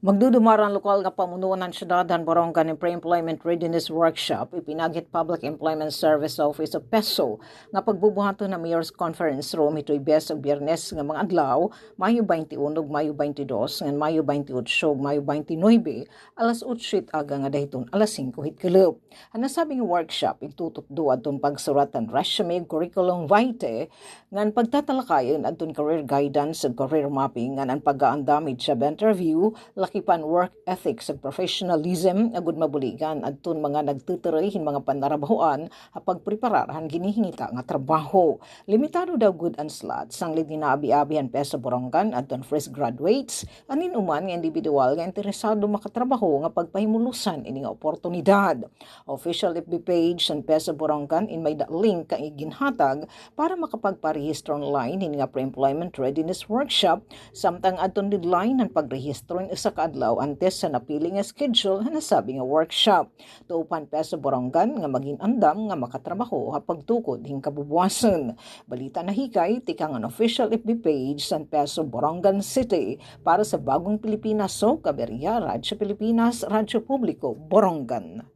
Magdudumarang lokal nga pamunuan ng syudad han Borongan ng Pre-Employment Readiness Workshop ipinagit Public Employment Service Office of PESO nga pagbubuhaton na Mayor's Conference Room ito'y Biyes ug Biyernes nga mga adlaw, Mayo 21 ug Mayo 22 ngan Mayo 28 ug Mayo 29 alas 8 aga nga dayton alas 5 hitkulub. Ang nasabing workshop itutok duad ton pagsurat ng resume ug curriculum vitae ngan pagtatalakayon adton career guidance ug career mapping ngan ang pag-aandamit sa interview lakipan work ethics ug professionalism agud mabuligan adton mga nagtutuloy hin mga panarabahoan a pagpreparahan ginihingita nga trabaho. Limitado daw good ang slots sang dinaabi-abihan PESO Borongan adton fresh graduates anin uman nga individual nga interesado makatrabaho nga pagpahimulusan ini nga oportunidad. Official FB page sa PESO Borongan in may link kang iginhatag para makapagparehistro online ini nga pre-employment readiness workshop samtang adton deadline ang pagrehistro sa kaadlaw antes sa napili nga schedule na nasabi nga workshop. Tuupan PESO Borongan nga maging andam nga makatrabaho ha pagtukod hing kabubuwasan. Balita na hikay tikang an official FB page sa PESO Borongan City para sa Bagong Pilipinas so Kaberya Radyo Pilipinas Radyo Publiko Borongan.